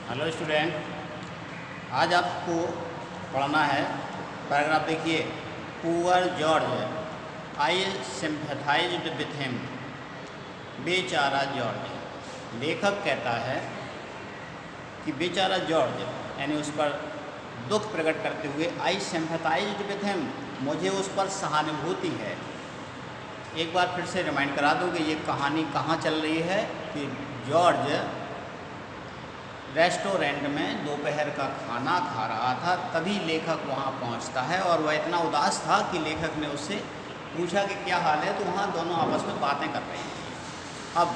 Hello student, आज आपको पढ़ना है पैराग्राफ। देखिए, poor George, I sympathized with him. बेचारा जॉर्ज। लेखक कहता है कि बेचारा जॉर्ज, यानी उस पर दुख प्रकट करते हुए, आई सिंपैथाइज्ड विथ हिम, मुझे उस पर सहानुभूति है। एक बार फिर से रिमाइंड करा दूँ कि ये कहानी कहाँ चल रही है कि जॉर्ज रेस्टोरेंट में दोपहर का खाना खा रहा था। तभी लेखक वहाँ पहुँचता है और वह इतना उदास था कि लेखक ने उससे पूछा कि क्या हाल है, तो वहाँ दोनों आपस में बातें कर रहे हैं। अब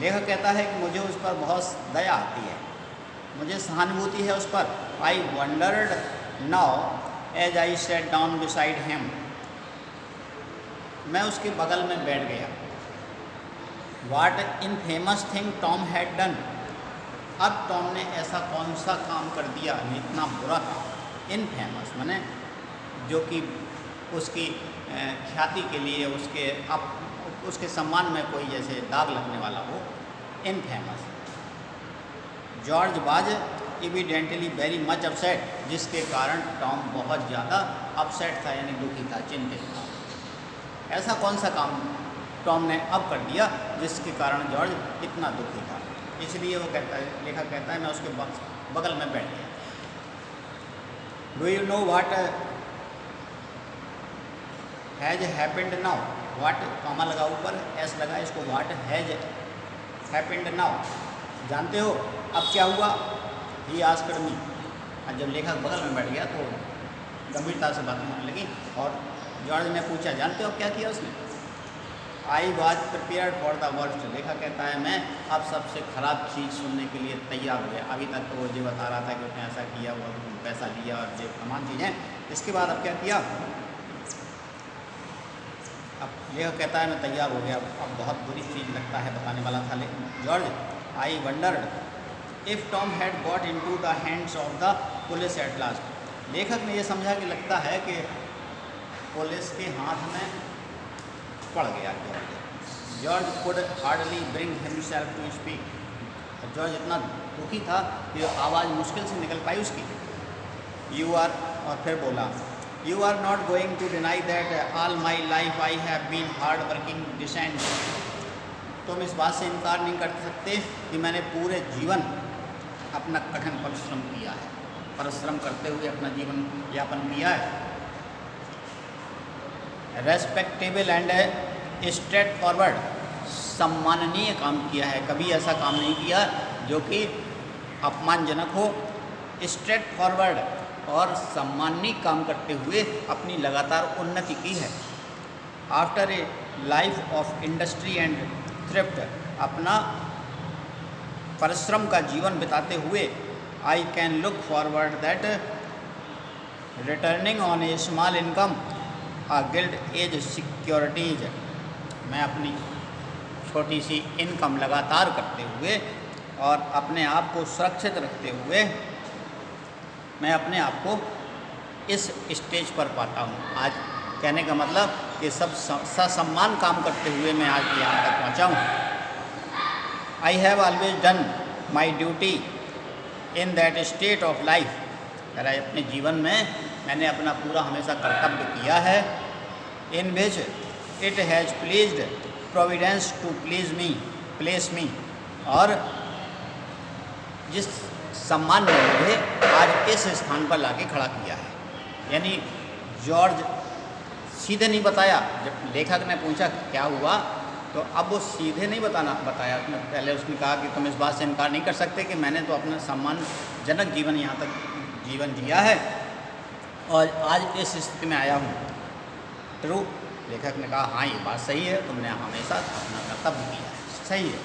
लेखक कहता है कि मुझे उस पर बहुत दया आती है, मुझे सहानुभूति है उस पर। I wondered now as I sat down beside him. मैं उसके बगल में बैठ गया। What infamous thing Tom had done. अब टॉम ने ऐसा कौन सा काम कर दिया इतना बुरा था। इन फेमस माने जो कि उसकी ख्याति के लिए, उसके सम्मान में कोई जैसे दाग लगने वाला हो। Infamous. George was evidently very much upset, जिसके कारण टॉम बहुत ज़्यादा अपसेट था, यानी दुखी था, चिंतित था। ऐसा कौन सा काम टॉम ने अब कर दिया जिसके कारण जॉर्ज इतना दुखी था। इसलिए वो कहता है, लेखक कहता है, मैं उसके बगल में बैठ गया। Do you know what has happened now. What comma लगा ऊपर, एस लगा, इसको वाट हैज हैपेंड नाउ। जानते हो अब क्या हुआ। He asked me. और जब लेखक बगल में बैठ गया तो गंभीरता से बातें होने लगी और जॉर्ज ने पूछा, जानते हो क्या किया उसने। I was prepared for the worst. लेखक कहता है, मैं अब सबसे ख़राब चीज़ सुनने के लिए तैयार हो गया। अभी तक तो वो ये बता रहा था कि उसने ऐसा किया, वो पैसा लिया और ये तमाम चीज़ें। इसके बाद अब क्या किया। अब लेखक कहता है, मैं तैयार हो गया, अब बहुत बुरी चीज़ लगता है बताने वाला था लेकिन George. I wandered if Tom had got into the hands of the police at last. लेखक ने यह समझा कि लगता है कि पुलिस के हाथ में पड़ गया George. George could hardly bring himself to speak. George इतना दुखी था कि आवाज़ मुश्किल से निकल पाई उसकी। यू आर, और फिर बोला, you are not going to deny that all my life I have been hard working decent. तुम इस बात से इनकार नहीं कर सकते कि मैंने पूरे जीवन अपना कठिन परिश्रम किया है, परिश्रम करते हुए अपना जीवन यापन किया है। रेस्पेक्टेबल एंड स्ट्रेट फॉरवर्ड, सम्माननीय काम किया है, कभी ऐसा काम नहीं किया जो कि अपमानजनक हो। स्ट्रेट फॉरवर्ड, और सम्माननीय काम करते हुए अपनी लगातार उन्नति की है। After a life of industry and thrift, अपना परिश्रम का जीवन बिताते हुए, I can look forward that returning on a small income a gilt edge securities. मैं अपनी छोटी सी इनकम लगातार करते हुए और अपने आप को सुरक्षित रखते हुए मैं अपने आप को इस स्टेज पर पाता हूँ। आज कहने का मतलब कि सब ससम्मान काम करते हुए मैं आज यहाँ तक पहुँचा हूँ। I have always done my duty in that state of life. अपने जीवन में मैंने अपना पूरा हमेशा कर्तव्य किया है। In which it has pleased Providence to place me, और जिस सम्मान ने मुझे आज इस स्थान पर लाके खड़ा किया है। यानी जॉर्ज सीधे नहीं बताया। जब लेखक ने पूछा क्या हुआ तो अब वो सीधे नहीं बताया। पहले उसने कहा कि तुम इस बात से इनकार नहीं कर सकते कि मैंने तो अपना सम्मानजनक जीवन यहाँ तक जीवन जिया है और आज इस स्थिति में आया हूँ। ट्रू, लेखक ने कहा, हाँ ये बात सही है, तुमने हमेशा अपना कर्तव्य किया है, सही है।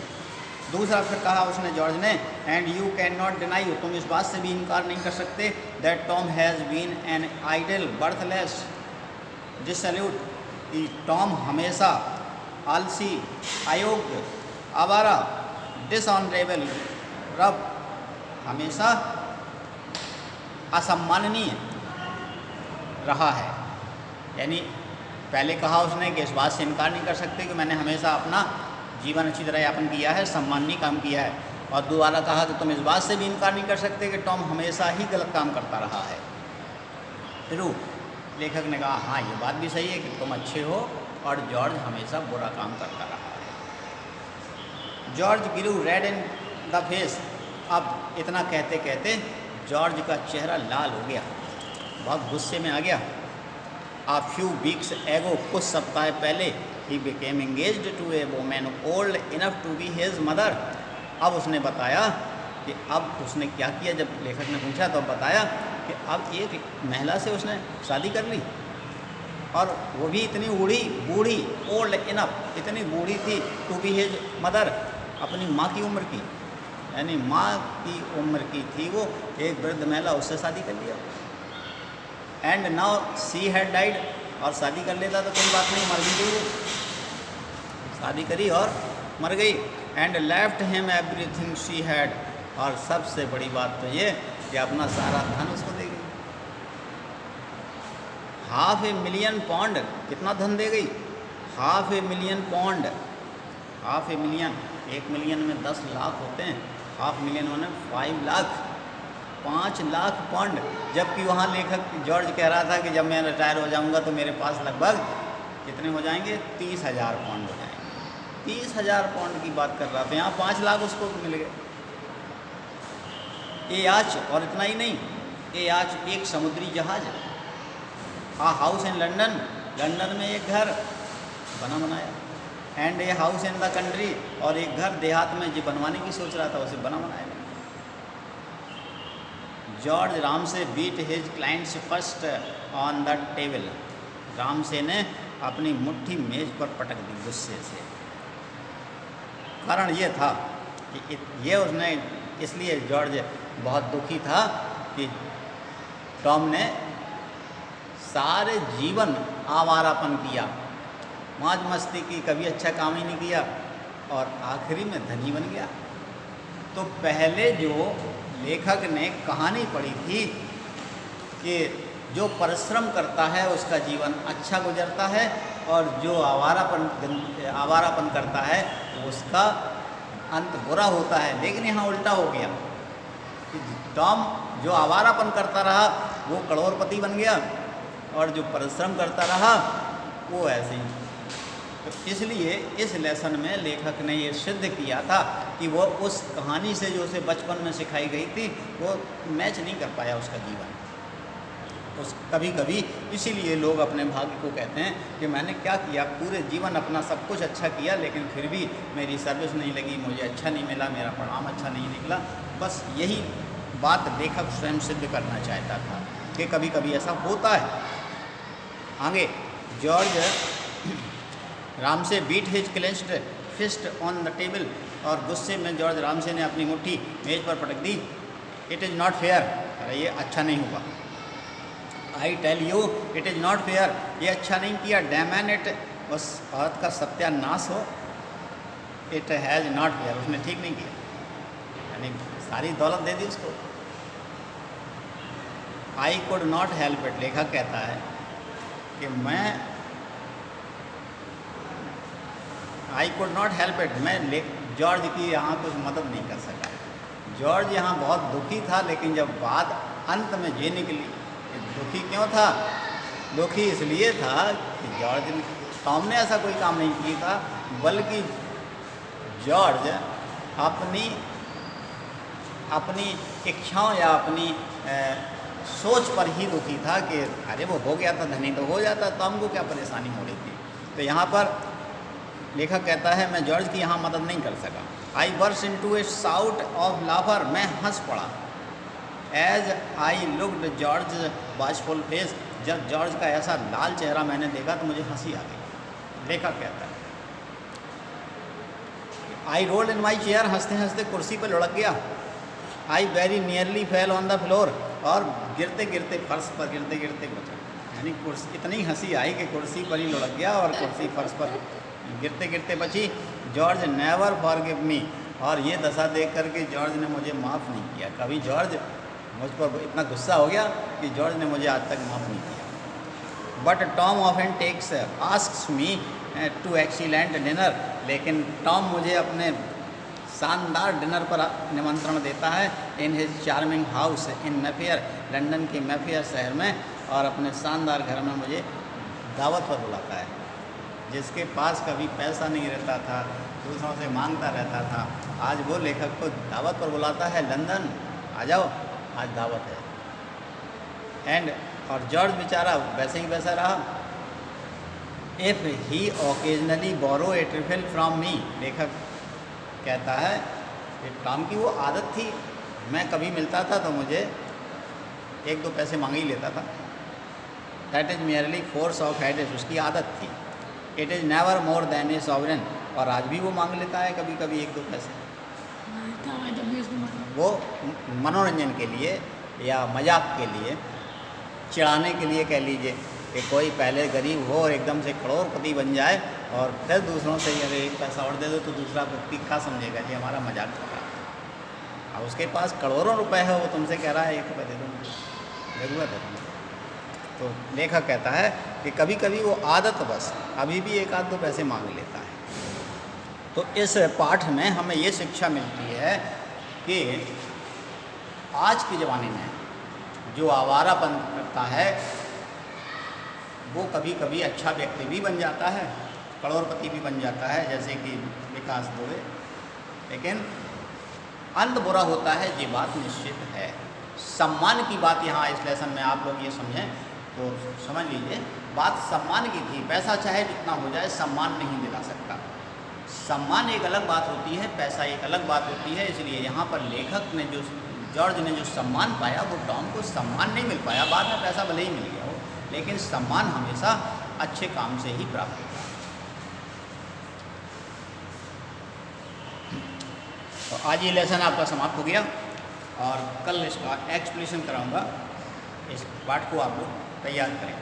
दूसरा फिर कहा उसने जॉर्ज ने, and you can not deny, तुम इस बात से भी इनकार नहीं कर सकते, that Tom has been an idle worthless dissolute. Tom हमेशा आलसी, अयोग्य, आवारा, डिसऑनरेबल, रफ, हमेशा असम्माननीय रहा है। यानी पहले कहा उसने कि इस बात से इनकार नहीं कर सकते कि मैंने हमेशा अपना जीवन अच्छी तरह यापन किया है, सम्माननीय काम किया है। और दोबारा कहा कि तुम इस बात से भी इनकार नहीं कर सकते कि टॉम हमेशा ही गलत काम करता रहा है। फिर लेखक ने कहा हाँ ये बात भी सही है कि तुम अच्छे हो और जॉर्ज हमेशा बुरा काम करता रहा है। George गिरू red in the face. अब इतना कहते कहते जॉर्ज का चेहरा लाल हो गया, बहुत गुस्से में आ गया। A few weeks ago, कुछ सप्ताह पहले he became engaged to a woman old enough to be his mother। अब उसने बताया कि अब उसने क्या किया। जब लेखक ने पूछा तो बताया कि अब एक महिला से उसने शादी कर ली, और वो भी इतनी बूढ़ी ओल्ड इनफ, इतनी बूढ़ी थी टू बी हिज मदर, अपनी माँ की उम्र की, यानी माँ की उम्र की थी वो, एक वृद्ध महिला, उससे शादी कर लिया। And now she had died, और शादी कर लेता तो कोई बात नहीं, मर भी गई वो, शादी करी और मर गई। And left him everything she had, और सबसे बड़ी बात तो ये कि अपना सारा धन उसको दे गई। £500,000, कितना धन दे गई? £500,000, £500,000, 1 मिलियन में 10 लाख होते हैं, £500,000 मैंने 5 लाख, 5 लाख पाउंड। जबकि वहाँ लेखक जॉर्ज कह रहा था कि जब मैं रिटायर हो जाऊँगा तो मेरे पास लगभग कितने हो जाएंगे? 30,000 पाउंड हो जाएंगे। 30,000 पाउंड की बात कर रहा था, यहाँ 5 लाख उसको मिल गए। ये याच, और इतना ही नहीं, ये याच एक समुद्री जहाज, आ हाउस इन लंदन, लंदन में एक घर बना बनाया, and a house in the country, और एक घर देहात में जो बनवाने की सोच रहा था उसे बना बनाया। George Ramsay beat his clients first on the table. Ramsay ने अपनी मुट्ठी मेज पर पटक दी गुस्से से। कारण ये था कि ये उसने, इसलिए जॉर्ज बहुत दुखी था कि टॉम ने सारे जीवन आवारापन किया, मौज मस्ती की, कभी अच्छा काम ही नहीं किया, और आखिरी में धनी बन गया। तो पहले जो लेखक ने कहानी पढ़ी थी कि जो परिश्रम करता है उसका जीवन अच्छा गुजरता है, और जो आवारापन करता है उसका अंत बुरा होता है। लेकिन यहाँ उल्टा हो गया कि टॉम जो आवारापन करता रहा वो करोड़पति बन गया, और जो परिश्रम करता रहा वो ऐसे ही। तो इसलिए इस लेसन में लेखक ने ये सिद्ध किया था कि वो उस कहानी से जो उसे बचपन में सिखाई गई थी वो मैच नहीं कर पाया उसका जीवन। तो कभी कभी इसीलिए लोग अपने भाग्य को कहते हैं कि मैंने क्या किया, पूरे जीवन अपना सब कुछ अच्छा किया, लेकिन फिर भी मेरी सर्विस नहीं लगी, मुझे अच्छा नहीं मिला, मेरा परिणाम अच्छा नहीं निकला। बस यही बात लेखक स्वयं सिद्ध करना चाहता था कि कभी कभी ऐसा होता है। आगे, George Ramsay beat his clenched fist on the table, और गुस्से में जॉर्ज रामसे ने अपनी मुट्ठी मेज पर पटक दी। इट इज़ नॉट फेयर, अरे ये अच्छा नहीं हुआ। I tell you it is not fair, ये अच्छा नहीं किया। डैमन इट, उस औरत का सत्यानाश हो। इट हैज़ नॉट फेयर, उसने ठीक नहीं किया, यानी सारी दौलत दे दी उसको। I could not help it, लेखक कहता है कि मैं I could not help it, मैं जॉर्ज की यहाँ कुछ मदद नहीं कर सका। जॉर्ज यहाँ बहुत दुखी था, लेकिन जब बात अंत में ये निकली, दुखी क्यों था? दुखी इसलिए था कि टॉम ने ऐसा कोई काम नहीं किया था, बल्कि जॉर्ज अपनी इच्छाओं या अपनी सोच पर ही दुखी था कि अरे वो हो गया था धनी तो हो जाता, टॉम को क्या परेशानी हो रही थी। तो यहाँ पर लेखक कहता है मैं जॉर्ज की यहाँ मदद नहीं कर सका। I burst into a shout of laughter, मैं हंस पड़ा। As I looked George watchful face, जब जॉर्ज का ऐसा लाल चेहरा मैंने देखा तो मुझे हंसी आ गई। लेखक कहता है आई रोल्ड इन माई चेयर, हंसते हंसते कुर्सी पर लुढ़क गया। I very nearly fell on the floor, और गिरते गिरते फर्श पर गिरते गिरते बचा, यानी कुर्सी, इतनी हंसी आई कि कुर्सी पर ही लुढ़क गया और कुर्सी फर्श पर गिरते गिरते बची। जॉर्ज नेवर फॉरगिव मी, और ये दशा देख करके जॉर्ज ने मुझे माफ़ नहीं किया। कभी जॉर्ज मुझ पर इतना गुस्सा हो गया कि जॉर्ज ने मुझे आज तक माफ़ नहीं किया। But Tom often takes asks me to excellent dinner, लेकिन टॉम मुझे अपने शानदार डिनर पर निमंत्रण देता है in his charming house in Mayfair, London के मैफेयर शहर में, और अपने शानदार घर में मुझे दावत पर बुलाता है। जिसके पास कभी पैसा नहीं रहता था, दूसरों से मांगता रहता था, आज वो लेखक को दावत पर बुलाता है, लंदन आ जाओ, आज दावत है। एंड और जॉर्ज बेचारा वैसे ही वैसा रहा। If he occasionally borrow a trifle from me, लेखक कहता है कि टॉम की वो आदत थी, मैं कभी मिलता था तो मुझे 1-2 पैसे मांग ही लेता था। That is merely force of habit, उसकी आदत थी। It is never more than A sovereign, और आज भी वो मांग लेता है कभी कभी 1-2 पैसे। वो मनोरंजन के लिए या मजाक के लिए, चिढ़ाने के लिए कह लीजिए कि कोई पहले गरीब हो और एकदम से करोड़पति बन जाए और फिर दूसरों से अगर 1 पैसा और दे दो तो दूसरा व्यक्ति क्या समझेगा जी हमारा मजाक कर रहा है। अब उसके पास करोड़ों रुपए है, वो तुमसे कह रहा है 1 रुपये दे दो, ज़रूरत है तुम्हें। तो लेखक कहता है कि कभी कभी वो आदत बस अभी भी 1-2 पैसे मांग लेता है। तो इस पाठ में हमें ये शिक्षा मिलती है कि आज के ज़माने में जो आवारापन करता है वो कभी कभी अच्छा व्यक्ति भी बन जाता है, करोड़पति भी बन जाता है, जैसे कि विकास दुबे। लेकिन अंत बुरा होता है, ये बात निश्चित है। सम्मान की बात यहाँ इस लेसन में आप लोग ये समझें तो समझ लीजिए, बात सम्मान की थी। पैसा चाहे जितना हो जाए सम्मान नहीं दिला सकता। सम्मान एक अलग बात होती है, पैसा एक अलग बात होती है। इसलिए यहाँ पर लेखक ने जॉर्ज ने जो सम्मान पाया वो टॉम को सम्मान नहीं मिल पाया। बाद में पैसा भले ही मिल गया हो, लेकिन सम्मान हमेशा अच्छे काम से ही प्राप्त होता है। तो आज ये लेसन आपका समाप्त हो गया और कल इसका एक्सप्लेनेशन कराऊंगा। इस पाठ को आप लोग तैयार करें।